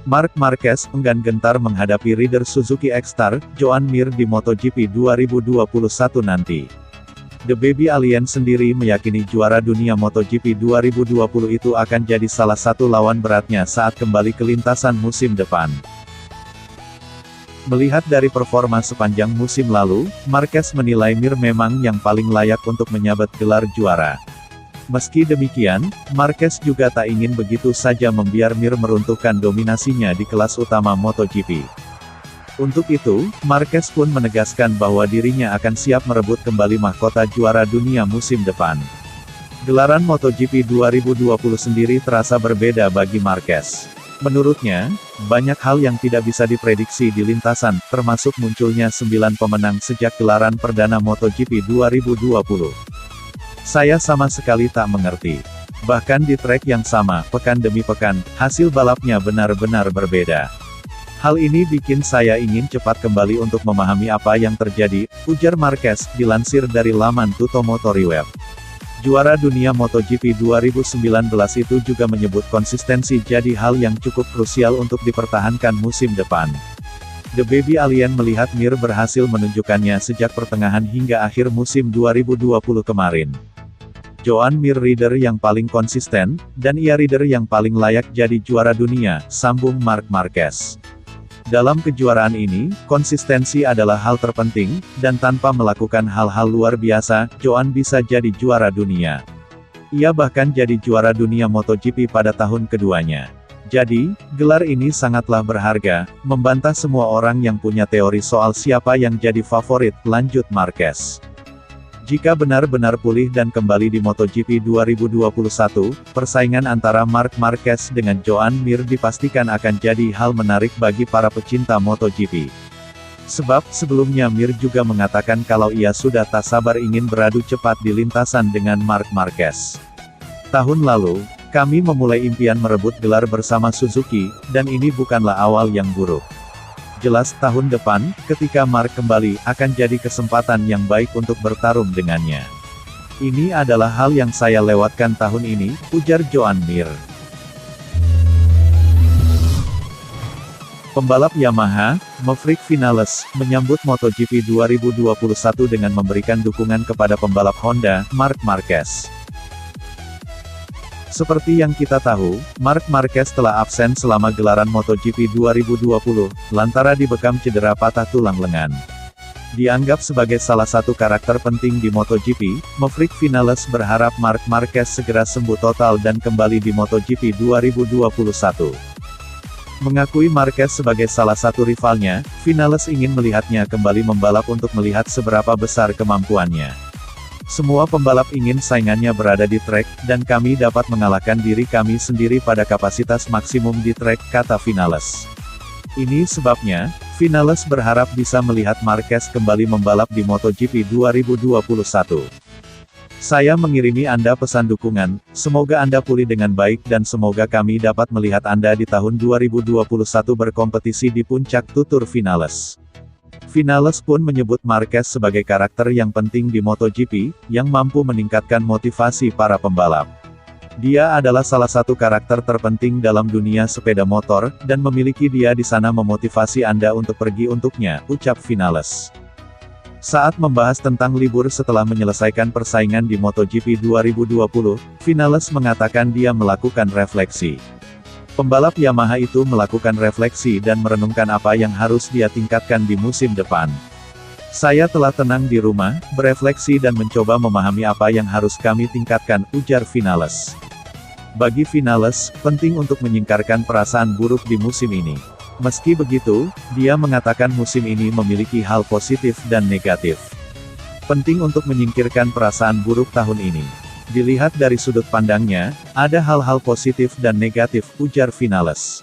Marc Marquez enggan gentar menghadapi rider Suzuki X-Star, Joan Mir di MotoGP 2021 nanti. The Baby Alien sendiri meyakini juara dunia MotoGP 2020 itu akan jadi salah satu lawan beratnya saat kembali ke lintasan musim depan. Melihat dari performa sepanjang musim lalu, Marquez menilai Mir memang yang paling layak untuk menyabet gelar juara. Meski demikian, Marquez juga tak ingin begitu saja membiar Mir meruntuhkan dominasinya di kelas utama MotoGP. Untuk itu, Marquez pun menegaskan bahwa dirinya akan siap merebut kembali mahkota juara dunia musim depan. Gelaran MotoGP 2020 sendiri terasa berbeda bagi Marquez. Menurutnya, banyak hal yang tidak bisa diprediksi di lintasan, termasuk munculnya 9 pemenang sejak gelaran perdana MotoGP 2020. Saya sama sekali tak mengerti. Bahkan di trek yang sama, pekan demi pekan, hasil balapnya benar-benar berbeda. Hal ini bikin saya ingin cepat kembali untuk memahami apa yang terjadi, ujar Marquez, dilansir dari laman Tuttomotorreweb. Juara dunia MotoGP 2019 itu juga menyebut konsistensi jadi hal yang cukup krusial untuk dipertahankan musim depan. The Baby Alien melihat Mir berhasil menunjukkannya sejak pertengahan hingga akhir musim 2020 kemarin. Joan Mir rider yang paling konsisten, dan ia rider yang paling layak jadi juara dunia, sambung Marc Marquez. Dalam kejuaraan ini, konsistensi adalah hal terpenting, dan tanpa melakukan hal-hal luar biasa, Joan bisa jadi juara dunia. Ia bahkan jadi juara dunia MotoGP pada tahun keduanya. Jadi, gelar ini sangatlah berharga, membantah semua orang yang punya teori soal siapa yang jadi favorit, lanjut Marquez. Jika benar-benar pulih dan kembali di MotoGP 2021, persaingan antara Marc Marquez dengan Joan Mir dipastikan akan jadi hal menarik bagi para pecinta MotoGP. Sebab, sebelumnya Mir juga mengatakan kalau ia sudah tak sabar ingin beradu cepat di lintasan dengan Marc Marquez. Tahun lalu, kami memulai impian merebut gelar bersama Suzuki, dan ini bukanlah awal yang buruk. Jelas tahun depan, ketika Marc kembali, akan jadi kesempatan yang baik untuk bertarung dengannya. Ini adalah hal yang saya lewatkan tahun ini, ujar Joan Mir. Pembalap Yamaha, Maverick Vinales, menyambut MotoGP 2021 dengan memberikan dukungan kepada pembalap Honda, Marc Marquez. Seperti yang kita tahu, Marc Marquez telah absen selama gelaran MotoGP 2020, lantaran dibekam cedera patah tulang lengan. Dianggap sebagai salah satu karakter penting di MotoGP, Maverick Vinales berharap Marc Marquez segera sembuh total dan kembali di MotoGP 2021. Mengakui Marquez sebagai salah satu rivalnya, Vinales ingin melihatnya kembali membalap untuk melihat seberapa besar kemampuannya. Semua pembalap ingin saingannya berada di trek, dan kami dapat mengalahkan diri kami sendiri pada kapasitas maksimum di trek, kata Vinales. Ini sebabnya, Vinales berharap bisa melihat Marquez kembali membalap di MotoGP 2021. Saya mengirimi Anda pesan dukungan, semoga Anda pulih dengan baik dan semoga kami dapat melihat Anda di tahun 2021 berkompetisi di puncak, tutur Vinales. Vinales pun menyebut Marquez sebagai karakter yang penting di MotoGP, yang mampu meningkatkan motivasi para pembalap. Dia adalah salah satu karakter terpenting dalam dunia sepeda motor, dan memiliki dia di sana memotivasi Anda untuk pergi untuknya, ucap Vinales. Saat membahas tentang libur setelah menyelesaikan persaingan di MotoGP 2020, Vinales mengatakan dia melakukan refleksi. Pembalap Yamaha itu melakukan refleksi dan merenungkan apa yang harus dia tingkatkan di musim depan. Saya telah tenang di rumah, berefleksi dan mencoba memahami apa yang harus kami tingkatkan, ujar Vinales. Bagi Vinales, penting untuk menyingkirkan perasaan buruk di musim ini. Meski begitu, dia mengatakan musim ini memiliki hal positif dan negatif. Penting untuk menyingkirkan perasaan buruk tahun ini. Dilihat dari sudut pandangnya, ada hal-hal positif dan negatif, ujar Vinales.